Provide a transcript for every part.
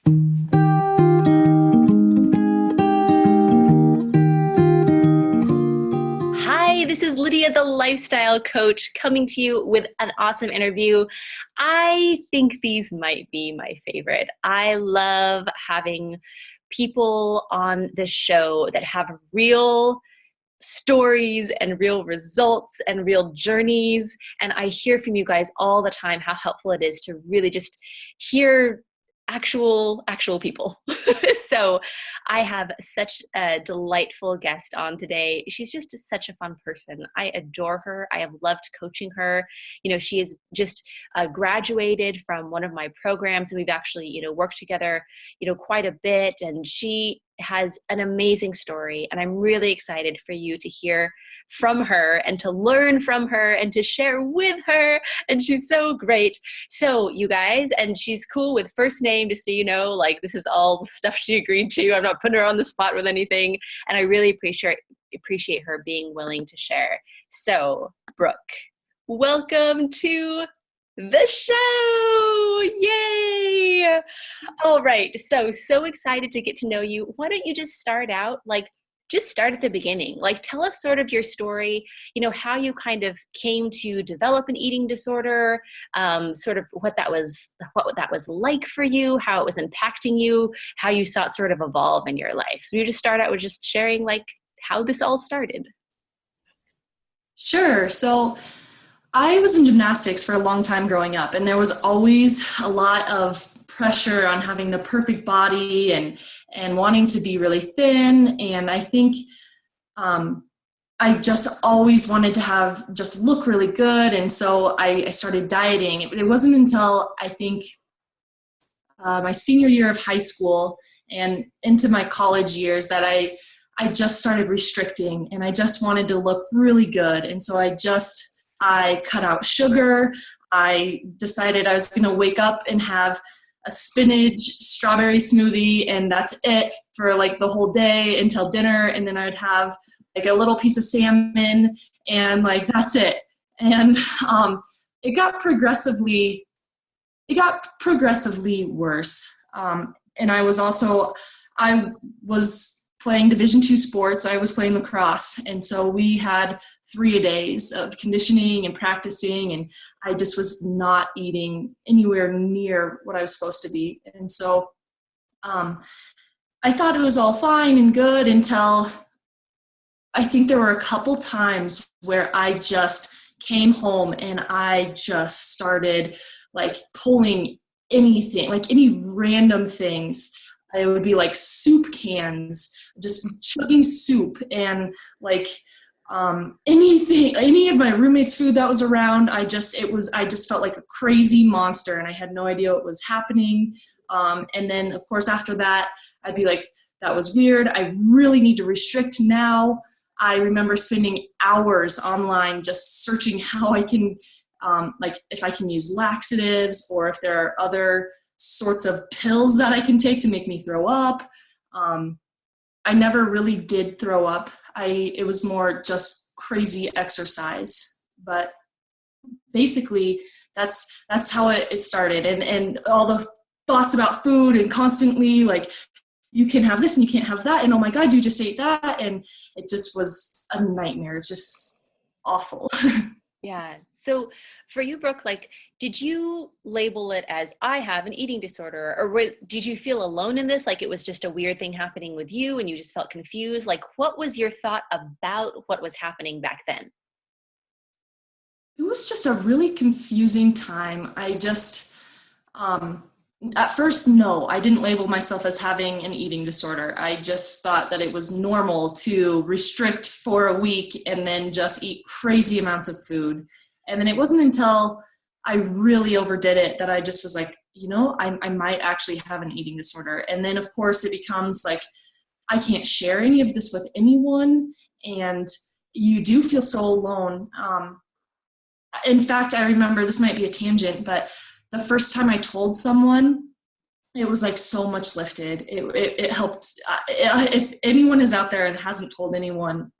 Hi, this is Lydia, the lifestyle coach, coming to you with an awesome interview. I think these might be my favorite. I love having people on the show that have real stories and real results and real journeys. And I hear from you guys all the time how helpful it is to really just hear actual people. So I have such a delightful guest on today. She's just such a fun person. I adore her. I have loved coaching her. She is just graduated from one of my programs, and we've actually, worked together, quite a bit. And she has an amazing story, and I'm really excited for you to hear from her and to learn from her and to share with her. And she's so great. So you guys, and she's cool with first name, just so you know, like this is all the stuff she agreed to. I'm not putting her on the spot with anything. And I really appreciate her being willing to share. So Brooke, welcome to the show. Yay. All right. So excited to get to know you. Why don't you just start out, just start at the beginning. Tell us sort of your story, how you kind of came to develop an eating disorder, sort of what that was like for you, how it was impacting you, how you saw it sort of evolve in your life. So you just start out with just sharing how this all started. Sure. So I was in gymnastics for a long time growing up, and there was always a lot of pressure on having the perfect body and wanting to be really thin. And I think I just always wanted to just look really good. And so I started dieting. It wasn't until I think my senior year of high school and into my college years that I just started restricting, and I just wanted to look really good. And so I cut out sugar. I decided I was going to wake up and have a spinach strawberry smoothie, and that's it for the whole day until dinner. And then I would have a little piece of salmon, and that's it. And it got progressively worse. And I was playing Division II sports. I was playing lacrosse. And so we had 3 days of conditioning and practicing, and I just was not eating anywhere near what I was supposed to be. And so I thought it was all fine and good until I think there were a couple times where I just came home and I just started pulling anything, any random things. It would be soup cans, just chugging soup, and anything, any of my roommates' food that was around. I just felt like a crazy monster, and I had no idea what was happening. And then of course after that, I'd be like, that was weird. I really need to restrict now. I remember spending hours online just searching how I can, if I can use laxatives, or if there are other sorts of pills that I can take to make me throw up. I never really did throw up. It was more just crazy exercise. But basically, that's how it started. And all the thoughts about food, and constantly you can have this and you can't have that, and oh my God, you just ate that. And it just was a nightmare. It's just awful. Yeah. So for you, Brooke, did you label it as I have an eating disorder, or did you feel alone in this? It was just a weird thing happening with you and you just felt confused? What was your thought about what was happening back then? It was just a really confusing time. I just, at first, no, I didn't label myself as having an eating disorder. I just thought that it was normal to restrict for a week and then just eat crazy amounts of food. And then it wasn't until I really overdid it that I just was I might actually have an eating disorder. And then of course it becomes I can't share any of this with anyone, and you do feel so alone. In fact, I remember, this might be a tangent, but the first time I told someone, it was so much lifted. It helped. If anyone is out there and hasn't told anyone,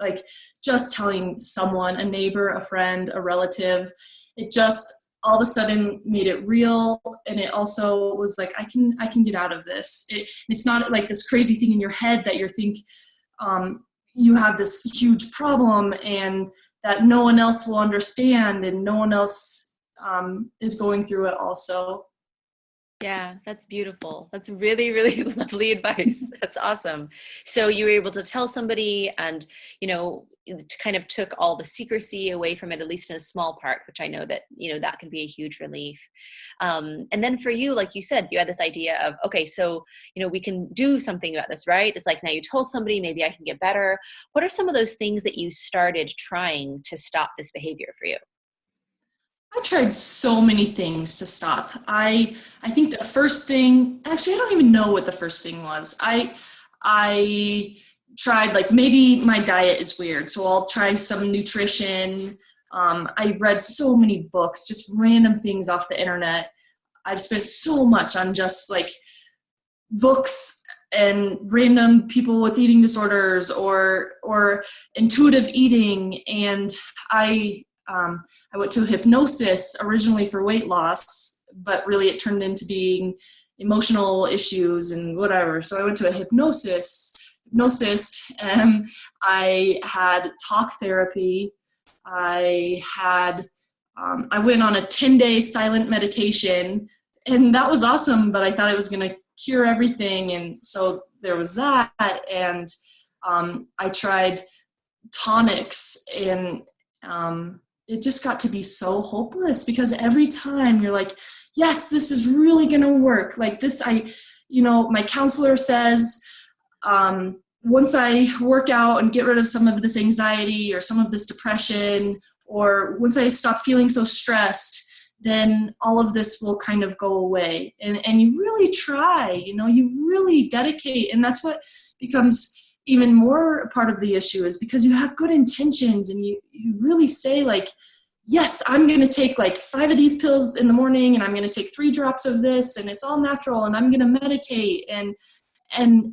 just telling someone, a neighbor, a friend, a relative, it just all of a sudden made it real. And it also was like, I can get out of this. It's not like this crazy thing in your head that you think you have this huge problem and that no one else will understand and no one else is going through it also. Yeah, that's beautiful. That's really, really lovely advice. That's awesome. So you were able to tell somebody and, it kind of took all the secrecy away from it, at least in a small part, which I know that, that can be a huge relief. And then for you, like you said, you had this idea of, okay, so, we can do something about this, right? It's like, now you told somebody, maybe I can get better. What are some of those things that you started trying to stop this behavior for you? I tried so many things to stop. I think the first thing, actually, I don't even know what the first thing was. I tried, like, maybe my diet is weird, so I'll try some nutrition. I read so many books, just random things off the internet. I've spent so much on just like books and random people with eating disorders or intuitive eating. And I went to hypnosis originally for weight loss, but really it turned into being emotional issues and whatever. So I went to a hypnosist. I had talk therapy. I went on a 10-day silent meditation, and that was awesome, but I thought it was going to cure everything. And so there was that. And I tried tonics, and it just got to be so hopeless because every time you're like, yes, this is really going to work. Like this, my counselor says, once I work out and get rid of some of this anxiety or some of this depression, or once I stop feeling so stressed, then all of this will kind of go away. And you really try, you really dedicate. And that's what becomes even more part of the issue, is because you have good intentions and you really say like, yes, I'm going to take like 5 of these pills in the morning, and I'm going to take 3 drops of this, and it's all natural, and I'm going to meditate. And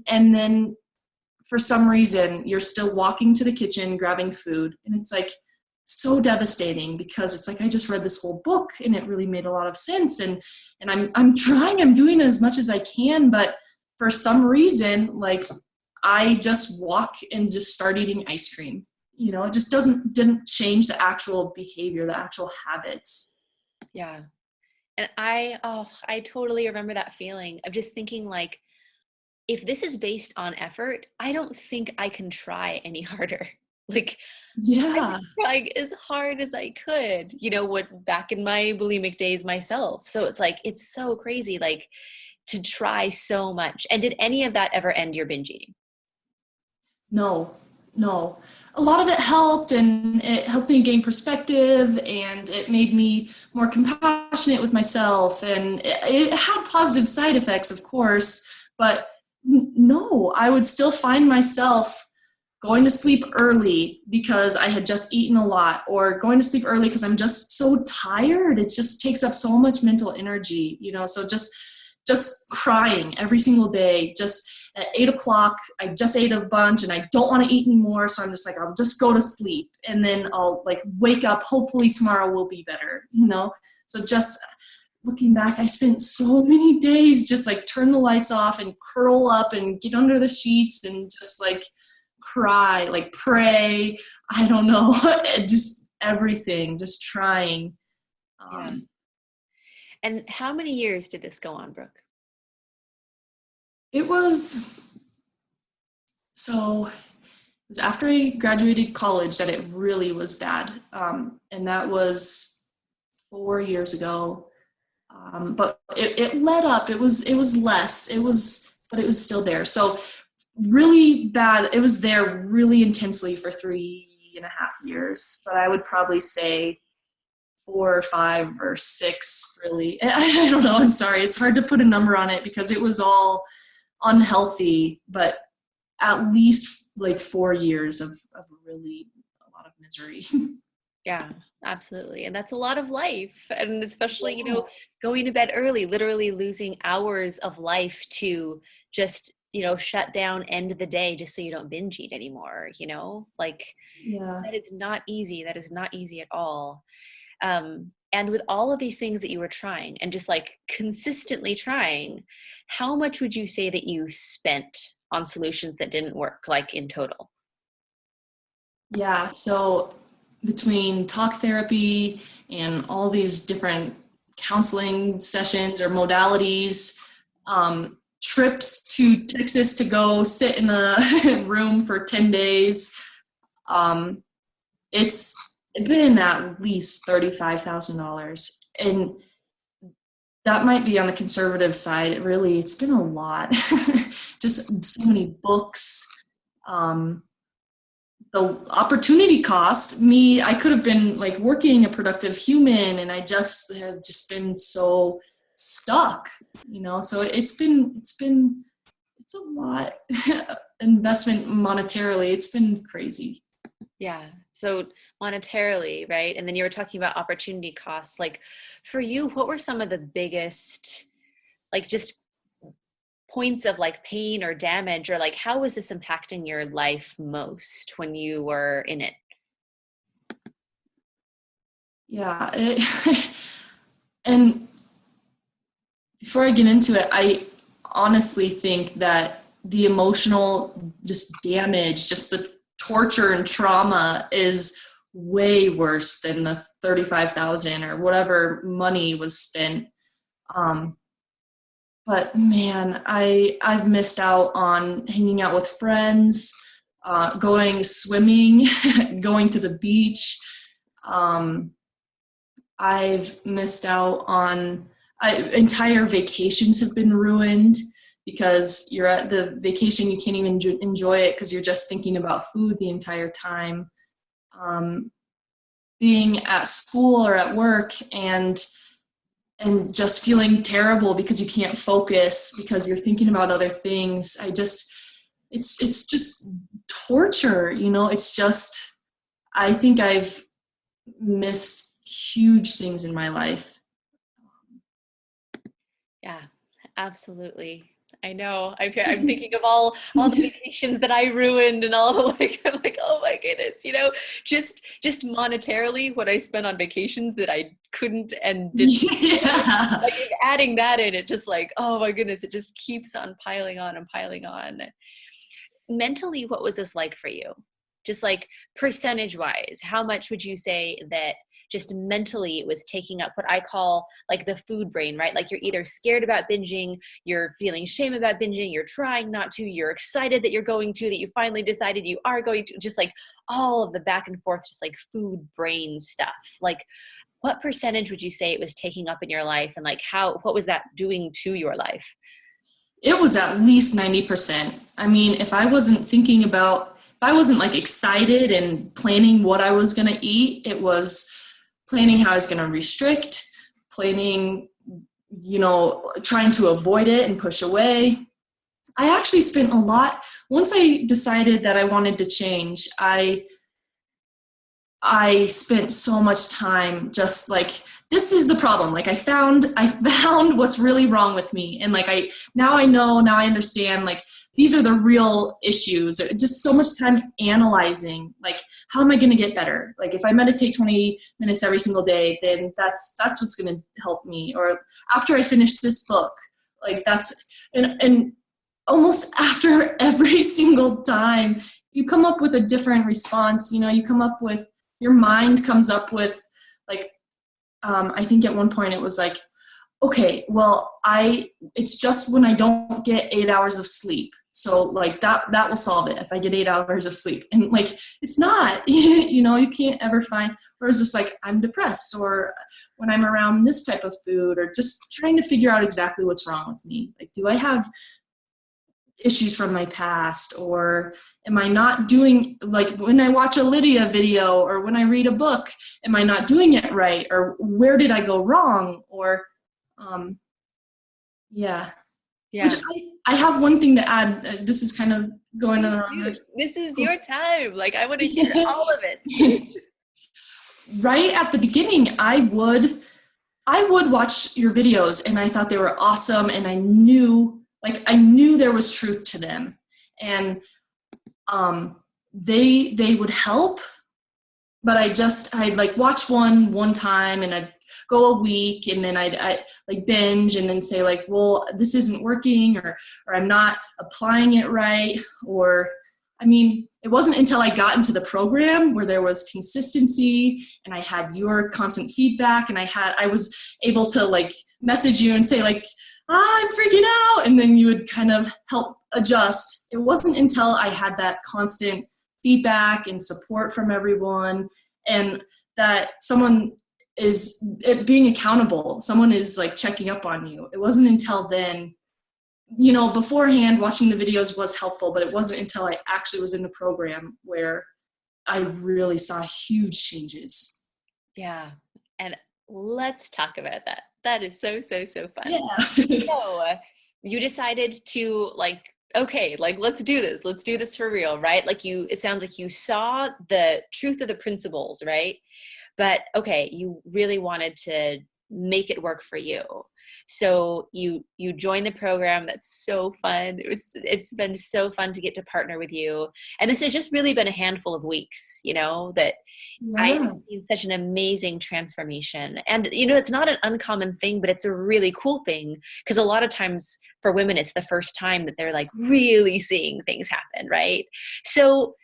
then for some reason you're still walking to the kitchen, grabbing food. And it's like so devastating, because it's like, I just read this whole book and it really made a lot of sense. And I'm trying, I'm doing as much as I can, but for some reason, like, I just walk and just start eating ice cream. It just didn't change the actual behavior, the actual habits. Yeah. And I totally remember that feeling of just thinking like, if this is based on effort, I don't think I can try any harder. Like, Yeah. I was trying as hard as I could, back in my bulimic days myself. So it's like, it's so crazy, like, to try so much. And did any of that ever end your binge eating? No. A lot of it helped, and it helped me gain perspective, and it made me more compassionate with myself. And it had positive side effects, of course, but no, I would still find myself going to sleep early because I had just eaten a lot, or going to sleep early because I'm just so tired. It just takes up so much mental energy, so just crying every single day. Just at 8:00, I just ate a bunch and I don't want to eat anymore. So I'm just like, I'll just go to sleep, and then I'll like wake up. Hopefully tomorrow will be better, So just looking back, I spent so many days just like turn the lights off and curl up and get under the sheets and just like cry, like pray. I don't know, just everything, just trying. Yeah. And how many years did this go on, Brooke? It was after I graduated college that it really was bad. And that was 4 years ago. But it led up. It was less. But it was still there. So really bad. It was there really intensely for 3.5 years. But I would probably say 4 or 5 or 6, really. I don't know. I'm sorry. It's hard to put a number on it because it was all unhealthy, but at least like 4 years of really a lot of misery. Yeah, absolutely. And that's a lot of life. And especially, going to bed early, literally losing hours of life to just, shut down, end the day just so you don't binge eat anymore, like, Yeah. that is not easy. That is not easy at all. And with all of these things that you were trying and just like consistently trying, how much would you say that you spent on solutions that didn't work, like in total? Yeah, so between talk therapy and all these different counseling sessions or modalities, trips to Texas to go sit in a room for 10 days, it's been at least $35,000. And that might be on the conservative side. Really, it's been a lot. Just so many books. The opportunity cost, I could have been like working a productive human, and I just have just been so stuck, so it's a lot investment monetarily. It's been crazy. Yeah. So monetarily, right? And then you were talking about opportunity costs. Like for you, what were some of the biggest, like just points of like pain or damage, or like how was this impacting your life most when you were in it? Yeah. And before I get into it, I honestly think that the emotional just damage, just the torture and trauma is way worse than the 35,000 or whatever money was spent. But man, I've missed out on hanging out with friends, going swimming, going to the beach. I've missed out on entire vacations have been ruined because you're at the vacation, you can't even enjoy it because you're just thinking about food the entire time. Being at school or at work and just feeling terrible because you can't focus because you're thinking about other things. It's just torture, it's just, I think I've missed huge things in my life. Yeah, absolutely. I know. I'm thinking of all the vacations that I ruined and all the like. I'm like, oh my goodness, just monetarily what I spent on vacations that I couldn't and didn't. Yeah. Like adding that in, it just like, oh my goodness, it just keeps on piling on and piling on. Mentally, what was this like for you? Just like percentage wise, how much would you say that just mentally it was taking up what I call like the food brain, right? Like you're either scared about binging, you're feeling shame about binging, you're trying not to, you're excited that you're going to, that you finally decided you are going to, just like all of the back and forth, just like food brain stuff. Like what percentage would you say it was taking up in your life, and like what was that doing to your life? It was at least 90%. I mean, if I wasn't like excited and planning what I was going to eat, it was planning how I was going to restrict, planning, trying to avoid it and push away. I actually spent a lot, once I decided that I wanted to change, I spent so much time just like, this is the problem. Like I found what's really wrong with me. And like, now I understand, like, these are the real issues. Just so much time analyzing, like, how am I going to get better? Like if I meditate 20 minutes every single day, then that's what's going to help me. Or after I finish this book, like and almost after every single time you come up with a different response. Your mind comes up with like, I think at one point it was like, okay, well, it's just when I don't get 8 hours of sleep. So like that will solve it if I get 8 hours of sleep. And like, it's not, you can't ever find, or it's just like, I'm depressed, or when I'm around this type of food, or just trying to figure out exactly what's wrong with me. Like, do I have issues from my past, or am I not doing, like when I watch a Lydia video or when I read a book, am I not doing it right? Or where did I go wrong? Or, yeah. Which I have one thing to add. This is kind of going around. This is your time. Like, I want to hear all of it. Right at the beginning, I would watch your videos and I thought they were awesome, and I knew there was truth to them, and they would help. But I'd like watch one time and I'd go a week and then I'd like binge and then say like, well, this isn't working, or I'm not applying it right. Or, I mean, it wasn't until I got into the program where there was consistency and I had your constant feedback, and I was able to like message you and say like, I'm freaking out. And then you would kind of help adjust. It wasn't until I had that constant feedback and support from everyone, and that someone is being accountable. Someone is like checking up on you. It wasn't until then, you know, beforehand watching the videos was helpful, but it wasn't until I actually was in the program where I really saw huge changes. Yeah. And let's talk about that. That is so, so, so fun. Yeah. So you decided to like, okay, like, let's do this. Let's do this for real, right? Like it sounds like you saw the truth of the principles, right? But okay, you really wanted to make it work for you. So you joined the program. That's so fun. It's been so fun to get to partner with you. And this has just really been a handful of weeks, you know, that I've seen such an amazing transformation. And, you know, it's not an uncommon thing, but it's a really cool thing, because a lot of times for women, it's the first time that they're like really seeing things happen, right? So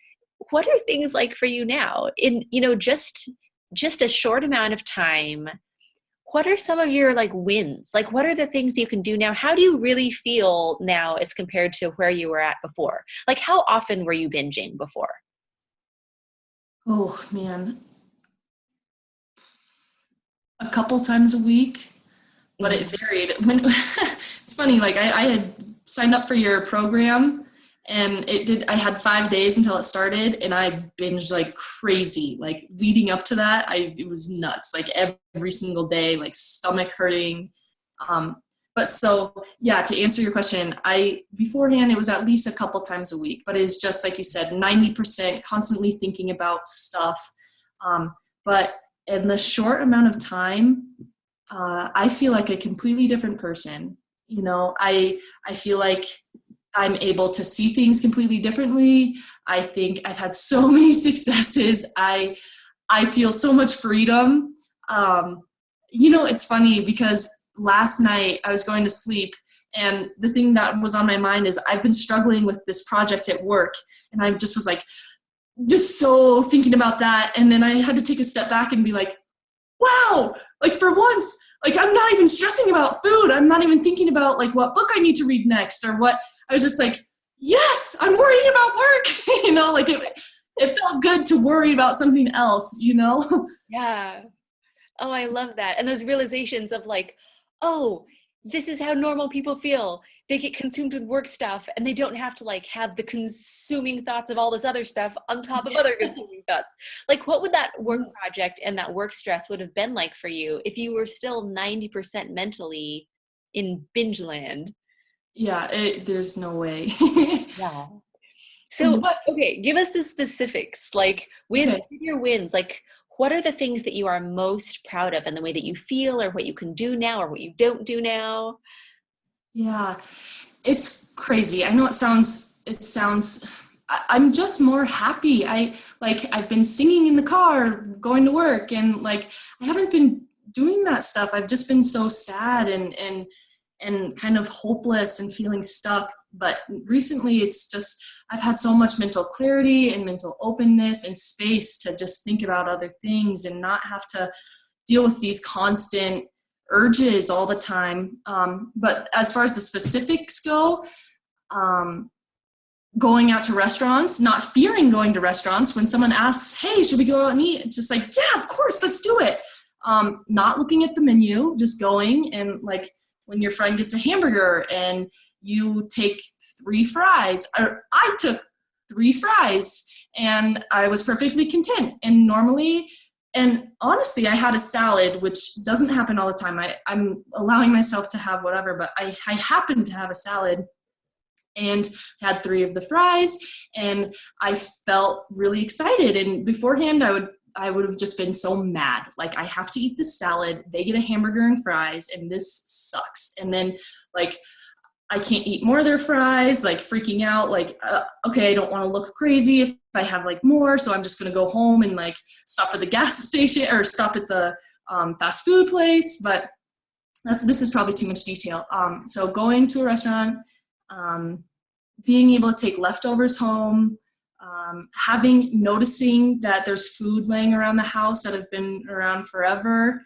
what are things like for you now in, you know, just a short amount of time? What are some of your like wins? Like, what are the things you can do now? How do you really feel now as compared to where you were at before? Like, how often were you binging before? Oh man, a couple times a week, but it varied. When it's funny, like I had signed up for your program, and I had 5 days until it started, and I binged like crazy. Like leading up to that, it was nuts. Like every single day, like stomach hurting. But so yeah, to answer your question, beforehand it was at least a couple times a week, but it's just like you said, 90% constantly thinking about stuff. But in the short amount of time, I feel like a completely different person. You know, I feel like I'm able to see things completely differently. I think I've had so many successes. I feel so much freedom. You know, it's funny because last night I was going to sleep, and the thing that was on my mind is I've been struggling with this project at work, and I just was like, just so thinking about that. And then I had to take a step back and be like, wow, like for once, like I'm not even stressing about food. I'm not even thinking about like what book I need to read next or what. I was just like, yes, I'm worrying about work. You know, like it felt good to worry about something else, you know? Yeah. Oh, I love that. And those realizations of like, oh, this is how normal people feel. They get consumed with work stuff, and they don't have to like have the consuming thoughts of all this other stuff on top of other consuming thoughts. Like, what would that work project and that work stress would have been like for you if you were still 90% mentally in binge land? Yeah, there's no way. Yeah. So, But okay, give us the specifics. Like with okay. your wins, like what are the things that you are most proud of, and the way that you feel, or what you can do now, or what you don't do now? Yeah, it's crazy. I know I'm just more happy. I've been singing in the car going to work, and like I haven't been doing that stuff. I've just been so sad and kind of hopeless and feeling stuck. But recently it's just, I've had so much mental clarity and mental openness and space to just think about other things and not have to deal with these constant urges all the time. But as far as the specifics go, going out to restaurants, not fearing going to restaurants. When someone asks, hey, should we go out and eat? It's just like, yeah, of course, let's do it. Not looking at the menu, just going. And like when your friend gets a hamburger and you take 3 fries, or I took 3 fries and I was perfectly content. And normally, and honestly, I had a salad, which doesn't happen all the time. I'm allowing myself to have whatever, but I happened to have a salad and had 3 of the fries, and I felt really excited. And beforehand, I would have just been so mad. Like, I have to eat this salad. They get a hamburger and fries, and this sucks. And then, like, I can't eat more of their fries, like freaking out, like, okay, I don't want to look crazy if I have like more. So I'm just going to go home and like stop at the gas station or stop at the fast food place, but this is probably too much detail. So going to a restaurant, being able to take leftovers home, noticing that there's food laying around the house that have been around forever.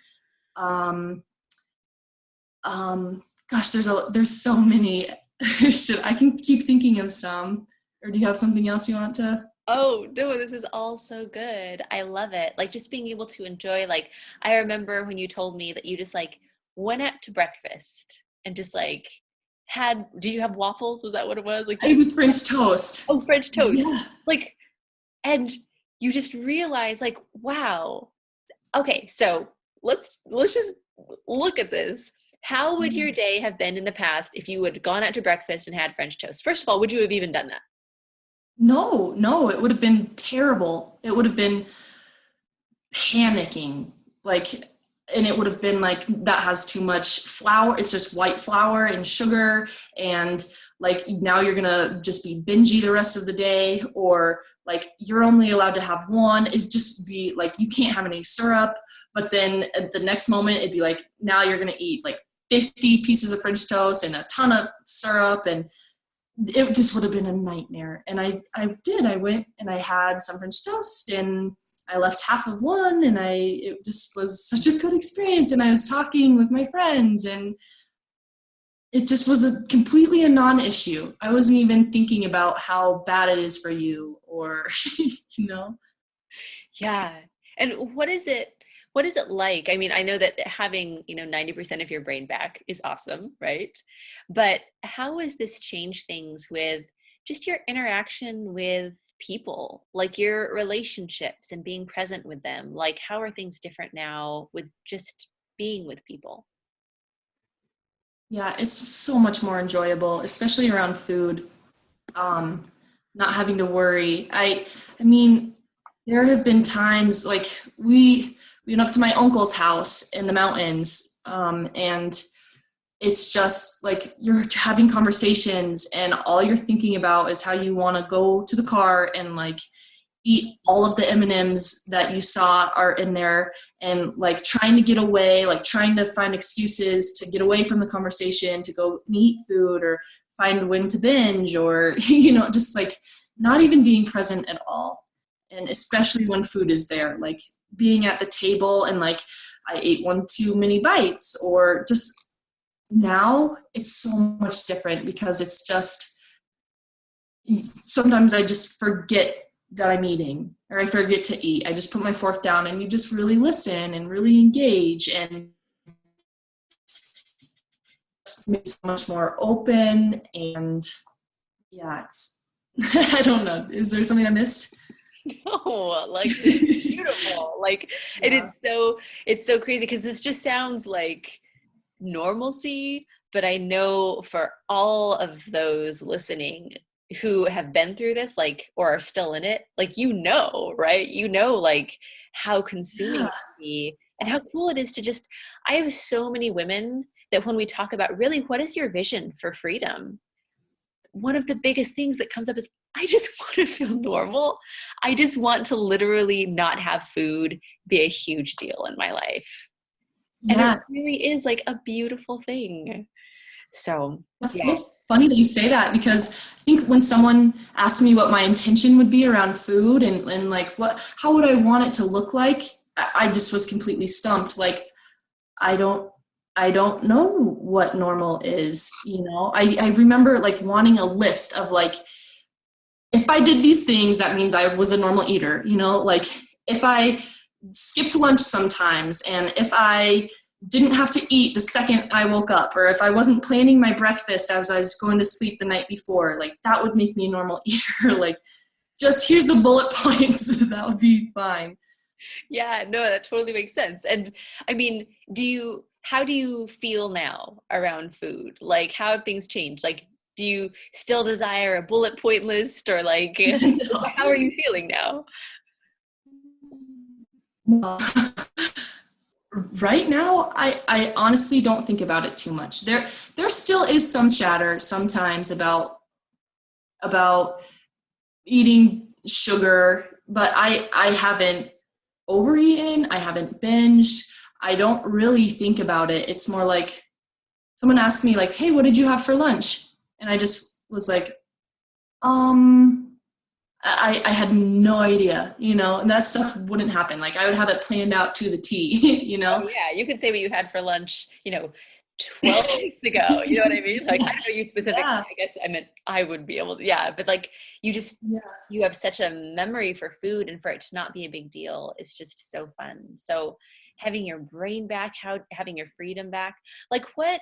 Gosh, there's so many. I can keep thinking of some. Or do you have something else you want to? Oh, no, this is all so good. I love it. Like just being able to enjoy, like, I remember when you told me that you just like went out to breakfast and just like did you have waffles? Was that what it was? Like, It was French toast. oh, French toast. Yeah. Like, and you just realize like, wow. Okay, so let's just look at this. How would your day have been in the past if you had gone out to breakfast and had French toast? First of all, would you have even done that? No, it would have been terrible. It would have been panicking. Like, and it would have been like, that has too much flour. It's just white flour and sugar. And like, now you're going to just be bingy the rest of the day, or like, you're only allowed to have one. It'd just be like, you can't have any syrup. But then at the next moment, it'd be like, now you're going to eat like 50 pieces of French toast and a ton of syrup. And it just would have been a nightmare. And I went and I had some French toast and I left half of one, and it just was such a good experience. And I was talking with my friends, and it just was completely a non-issue. I wasn't even thinking about how bad it is for you, or, you know? Yeah. And what is it like? I mean, I know that having, 90% of your brain back is awesome, right? But how has this changed things with just your interaction with people, like your relationships and being present with them? Like, how are things different now with just being with people? Yeah, it's so much more enjoyable, especially around food. Not having to worry. I mean, there have been times like we went up to my uncle's house in the mountains, and it's just like you're having conversations and all you're thinking about is how you want to go to the car and like eat all of the M&Ms that you saw are in there, and like trying to get away, like trying to find excuses to get away from the conversation, to go and eat food or find when to binge, or, just like not even being present at all. And especially when food is there, like being at the table and like I ate one too many bites, or just now it's so much different because it's just, sometimes I just forget that I'm eating, or I forget to eat. I just put my fork down and you just really listen and really engage, and it's makes it much more open. And yeah, it's, I don't know. Is there something I missed? No, like it's beautiful. Like, and Yeah. it's so crazy because this just sounds like normalcy, but I know for all of those listening who have been through this, like, or are still in it, like, right? Like how consuming it Yeah. can be and how cool it is to just, I have so many women that when we talk about really what is your vision for freedom, one of the biggest things that comes up is, I just want to feel normal. I just want to literally not have food be a huge deal in my life. And it Yeah. really is like a beautiful thing. So, That's yeah. so funny that you say that, because I think when someone asked me what my intention would be around food and like how would I want it to look like, I just was completely stumped. Like, I don't know what normal is, I remember like wanting a list of like, if I did these things, that means I was a normal eater, like if I skipped lunch sometimes, and if I didn't have to eat the second I woke up, or if I wasn't planning my breakfast as I was going to sleep the night before, like that would make me a normal eater. Like, just here's the bullet points. That would be fine. Yeah, no, that totally makes sense. And I mean, how do you feel now around food? Like, how have things changed? Like, do you still desire a bullet point list, or like, how are you feeling now? No. Right now, I honestly don't think about it too much. There still is some chatter sometimes about eating sugar, but I haven't overeaten. I haven't binged. I don't really think about it. It's more like someone asked me like, hey, what did you have for lunch? And I just was like, I had no idea, and that stuff wouldn't happen. Like I would have it planned out to the T, Oh yeah, you could say what you had for lunch, 12 weeks ago. You know what I mean? Like I don't know you specifically. Yeah. I guess I meant I would be able to, yeah, but like Yeah. you have such a memory for food, and for it to not be a big deal is just so fun. So having your brain back, having your freedom back, like what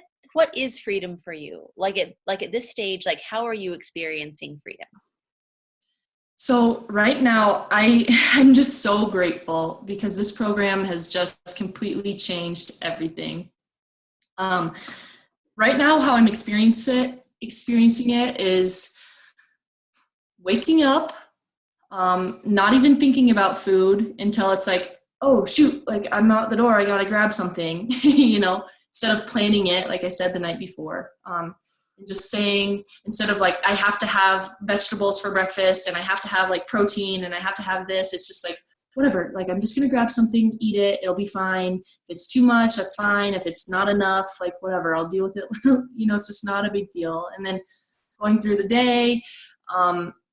is freedom for you? Like at this stage, like how are you experiencing freedom? So right now, I'm just so grateful because this program has just completely changed everything. Right now, how I'm experiencing it is waking up, not even thinking about food until it's like, oh shoot, like I'm out the door, I gotta grab something, instead of planning it, like I said the night before. Just saying, instead of like, I have to have vegetables for breakfast and I have to have like protein and I have to have this, it's just like, whatever, like I'm just going to grab something, eat it, it'll be fine. If it's too much, that's fine. If it's not enough, like whatever, I'll deal with it. It's just not a big deal. And then going through the day,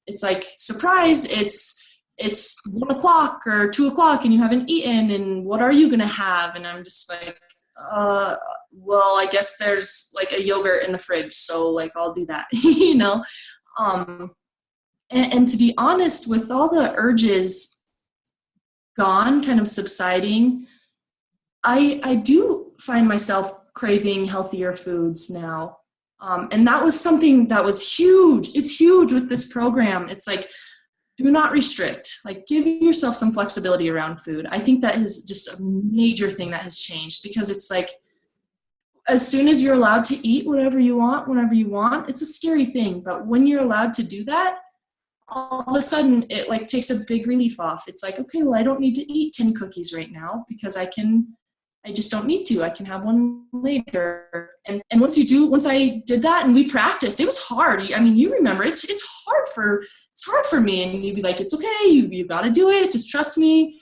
it's like, surprise, it's 1:00 or 2:00 and you haven't eaten, and what are you going to have? And I'm just like, well, I guess there's like a yogurt in the fridge, so like I'll do that, and to be honest, with all the urges gone, kind of subsiding, I do find myself craving healthier foods now. And that was something that was huge. It's huge with this program. It's like, do not restrict, like give yourself some flexibility around food. I think that is just a major thing that has changed, because it's like, as soon as you're allowed to eat whatever you want, whenever you want, it's a scary thing. But when you're allowed to do that, all of a sudden it like takes a big relief off. It's like, okay, well, I don't need to eat 10 cookies right now because I just don't need to. I can have one later. And once I did that and we practiced, it was hard. I mean, you remember, it's hard for me. And you'd be like, it's okay. You got to do it. Just trust me.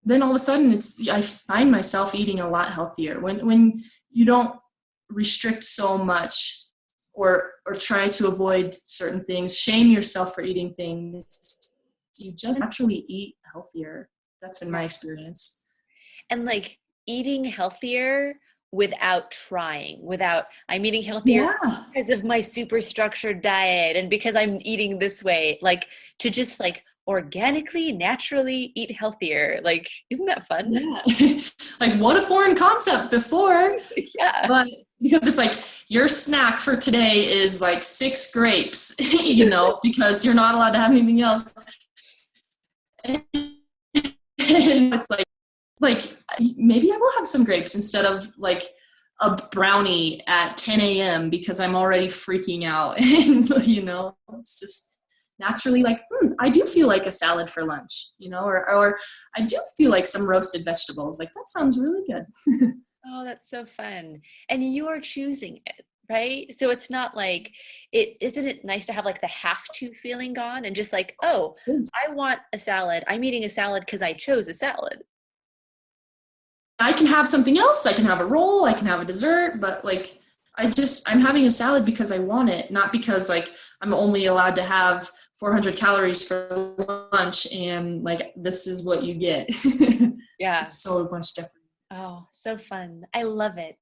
Then all of a sudden I find myself eating a lot healthier when you don't restrict so much or try to avoid certain things, shame yourself for eating things. You just naturally eat healthier. That's been my experience. And like eating healthier without I'm eating healthier because of my super structured diet and because I'm eating this way, like to just like organically, naturally eat healthier. Like, isn't that fun? Yeah. Like what a foreign concept before. Yeah. But because it's like your snack for today is like 6 grapes, because you're not allowed to have anything else. And it's like maybe I will have some grapes instead of like a brownie at 10 a.m. because I'm already freaking out. And, it's just naturally like, I do feel like a salad for lunch, or I do feel like some roasted vegetables. Like, that sounds really good. Oh, that's so fun. And you are choosing it, right? So it's not like isn't it nice to have like the have to feeling gone and just like, oh, I want a salad. I'm eating a salad because I chose a salad. I can have something else. I can have a roll. I can have a dessert, but like, I'm having a salad because I want it, not because like I'm only allowed to have 400 calories for lunch and like, this is what you get. Yeah. It's so much different. Oh, so fun. I love it.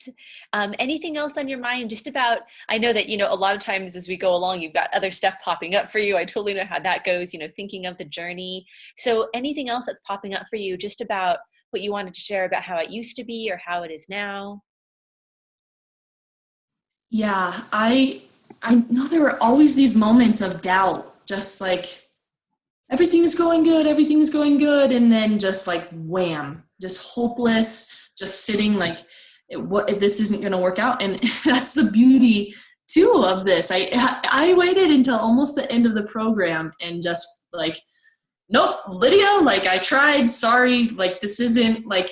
Anything else on your mind just about, I know that, a lot of times as we go along, you've got other stuff popping up for you. I totally know how that goes, thinking of the journey. So anything else that's popping up for you just about what you wanted to share about how it used to be or how it is now? Yeah, I know there were always these moments of doubt, just like everything's going good, and then just like wham, just hopeless, just sitting like, this isn't going to work out. And that's the beauty too of this. I waited until almost the end of the program and just like, nope, Lydia, like I tried, sorry, like this isn't like,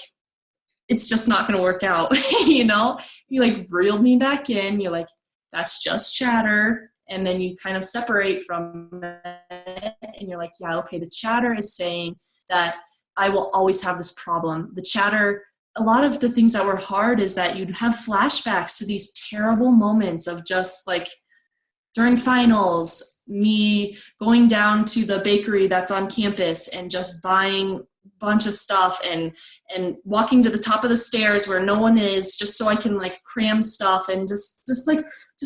it's just not going to work out. You like reeled me back in. You're like, that's just chatter. And then you kind of separate from it and you're like, yeah, okay, the chatter is saying that I will always have this problem. The chatter, a lot of the things that were hard is that you'd have flashbacks to these terrible moments of just like during finals, me going down to the bakery that's on campus and just buying a bunch of stuff and walking to the top of the stairs where no one is, just so I can like cram stuff, and just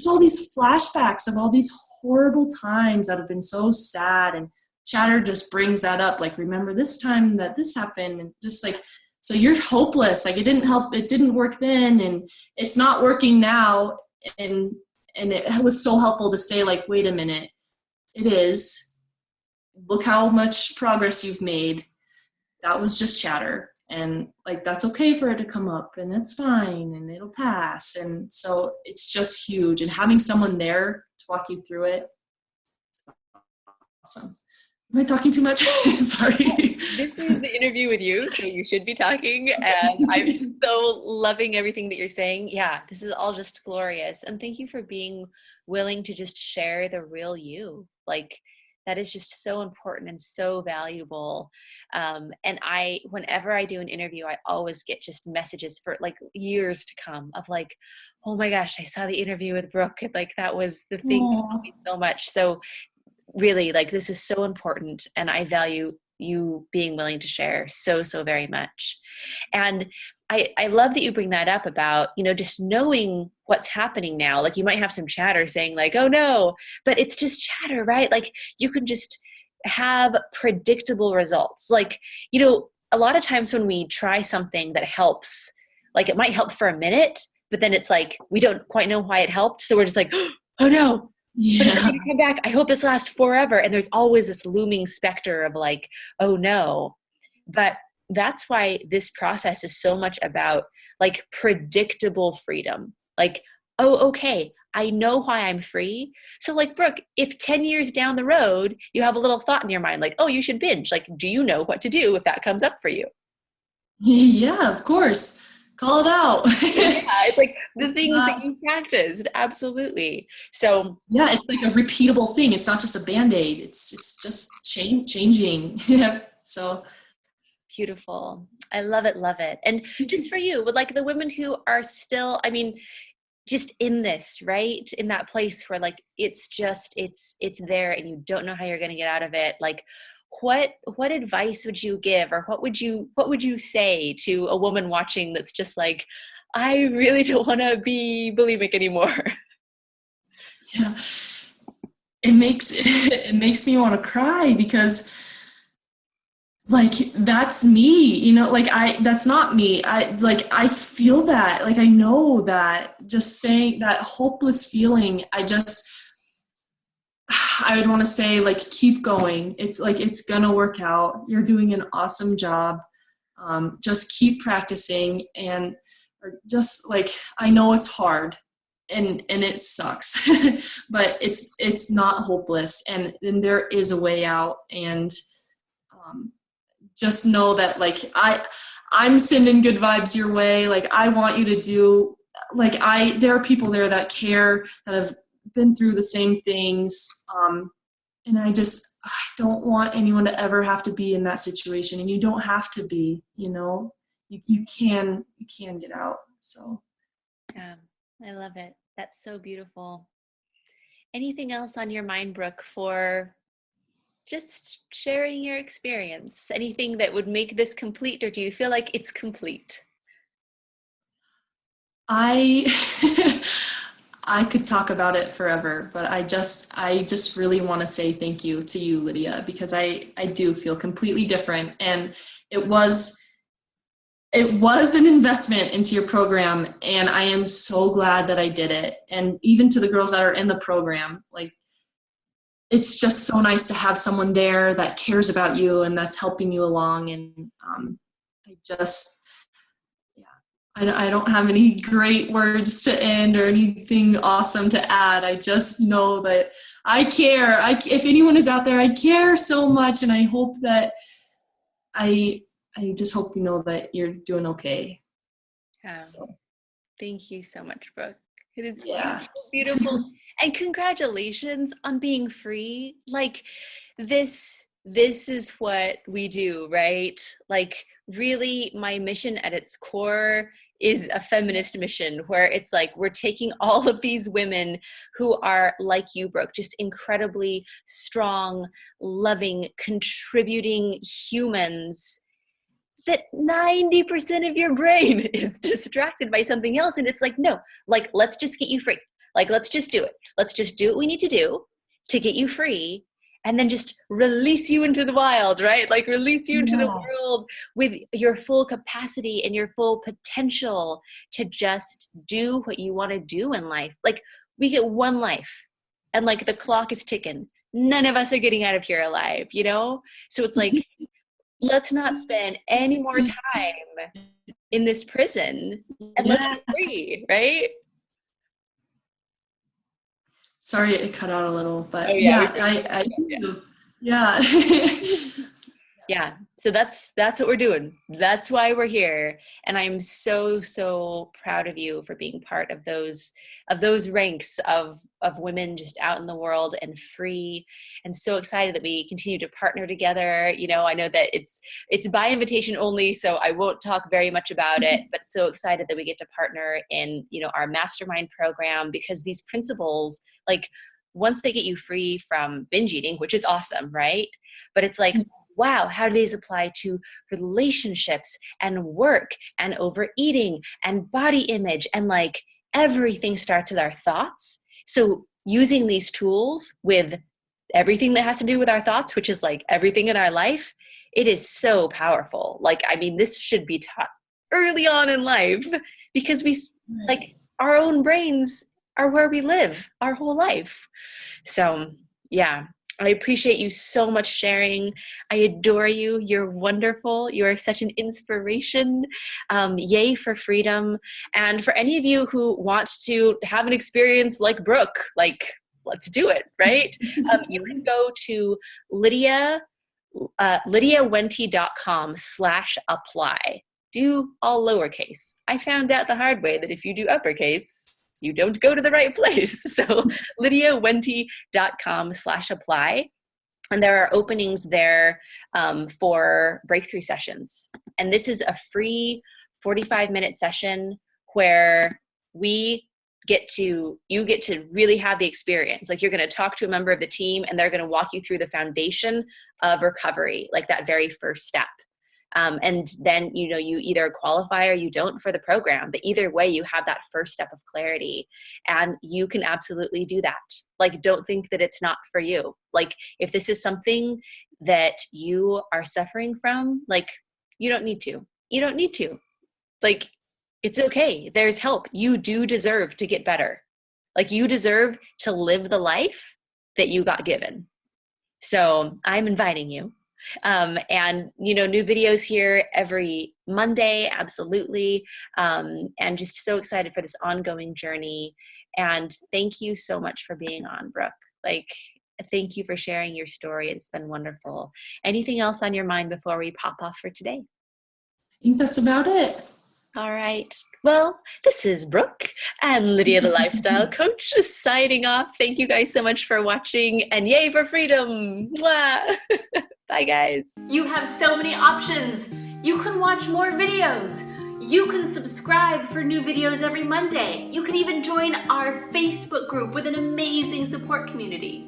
all these flashbacks of all these horrible times that have been so sad. And chatter just brings that up, like, remember this time that this happened, and just like, so you're hopeless, like it didn't work then, and it's not working now. And it was so helpful to say, like, wait a minute, it is. Look how much progress you've made. That was just chatter. And like, that's okay for it to come up, and it's fine, and it'll pass. And so it's just huge. And having someone there to walk you through it, it's awesome. Am I talking too much? Sorry. This is the interview with you, so you should be talking. And I'm so loving everything that you're saying. Yeah, this is all just glorious. And thank you for being willing to just share the real you. Like, that is just so important and so valuable. And whenever I do an interview, I always get just messages for like years to come of like, oh my gosh, I saw the interview with Brooke. Like, that was the thing that helped me so much. So really, like, this is so important, and I value you being willing to share so very much. And I love that you bring that up about, just knowing what's happening now. Like, you might have some chatter saying like, oh no, but it's just chatter, right? Like, you can just have predictable results. Like, a lot of times when we try something that helps, like, it might help for a minute, but then it's like, we don't quite know why it helped. So we're just like, oh no, but it's going to come back. I hope this lasts forever. And there's always this looming specter of like, oh no. But that's why this process is so much about like predictable freedom. Like, oh, okay, I know why I'm free. So like, Brooke, if 10 years down the road, you have a little thought in your mind, like, oh, you should binge. Like, do you know what to do if that comes up for you? Yeah, of course. Call it out. Yeah, it's like the things that you practiced. Absolutely. So yeah, it's like a repeatable thing. It's not just a Band-Aid. It's just changing. Yeah. So beautiful. I love it. Love it. And just for you, with like the women who are still, I mean, just in this, right? In that place where like, it's there and you don't know how you're going to get out of it. Like, what advice would you give, or what would you say to a woman watching that's just like, I really don't want to be bulimic anymore? yeah, it makes me want to cry, because like, that's me, like that's not me. I feel that, like, I know that, just saying that hopeless feeling, I would want to say, like, keep going. It's like, it's gonna work out. You're doing an awesome job. Just keep practicing, and just like, I know it's hard and it sucks, but it's not hopeless, and there is a way out. And just know that, like, I'm sending good vibes your way. Like, I want you to do, like, there are people there that care, that have been through the same things. And I don't want anyone to ever have to be in that situation. And you don't have to be, you can get out. So. Yeah, I love it. That's so beautiful. Anything else on your mind, Brooke, for just sharing your experience? Anything that would make this complete, or do you feel like it's complete? I I could talk about it forever, but I just really want to say thank you to you, Lydia, because I do feel completely different. And it was an investment into your program, and I am so glad that I did it. And even to the girls that are in the program, like, it's just so nice to have someone there that cares about you and that's helping you along. And I don't have any great words to end or anything awesome to add. I just know that I care. If anyone is out there, I care so much, and I hope that I just hope you know that you're doing okay. So. Thank you so much, Brooke. It is beautiful. And congratulations on being free. Like, this this is what we do, right? Like, really, my mission at its core is a feminist mission where it's like we're taking all of these women who are like you, Brooke, just incredibly strong, loving, contributing humans, that 90% of your brain is distracted by something else. And it's like, no, like, let's just get you free. Like, let's just do it. Let's just do what we need to do to get you free, and then just release you into the wild, right? Like, release you into the world with your full capacity and your full potential to just do what you want to do in life. Like, we get one life, and like the clock is ticking. None of us are getting out of here alive, you know? So it's like, let's not spend any more time in this prison, and let's get free, right? Sorry, it cut out a little, but Oh, yeah. I do. Yeah. Yeah. So that's what we're doing. That's why we're here. And I'm so proud of you for being part of those ranks of women just out in the world and free, and so excited that we continue to partner together. You know, I know that it's by invitation only, so I won't talk very much about it, but so excited that we get to partner in, you know, our mastermind program, because these principles, like, once they get you free from binge eating, which is awesome, right? But it's like, wow, how do these apply to relationships and work and overeating and body image? And like, everything starts with our thoughts. So using these tools with everything that has to do with our thoughts, which is like everything in our life, it is so powerful. Like, I mean, this should be taught early on in life, because we, like, our own brains are where we live our whole life. So yeah, I appreciate you so much sharing. I adore you. You're wonderful. You are such an inspiration. Yay for freedom. And for any of you who want to have an experience like Brooke, like, let's do it, right? You can go to lydiawenti.com/apply. Do all lowercase. I found out the hard way that if you do uppercase, you don't go to the right place. So lydiawenti.com/apply. And there are openings there for breakthrough sessions. And this is a free 45-minute session where you get to really have the experience. Like, you're going to talk to a member of the team, and they're going to walk you through the foundation of recovery, like that very first step. And then, you know, you either qualify or you don't for the program, but either way, you have that first step of clarity, and you can absolutely do that. Like, don't think that it's not for you. Like, if this is something that you are suffering from, like, you don't need to. Like, it's okay. There's help. You do deserve to get better. Like, you deserve to live the life that you got given. So I'm inviting you. And, you know, new videos here every Monday, absolutely. And just so excited for this ongoing journey. And thank you so much for being on, Brooke. Like, thank you for sharing your story. It's been wonderful. Anything else on your mind before we pop off for today? I think that's about it. All right. Well, this is Brooke and Lydia, the lifestyle coach, signing off. Thank you guys so much for watching, and yay for freedom. Mwah. Bye, guys. You have so many options. You can watch more videos. You can subscribe for new videos every Monday. You can even join our Facebook group with an amazing support community.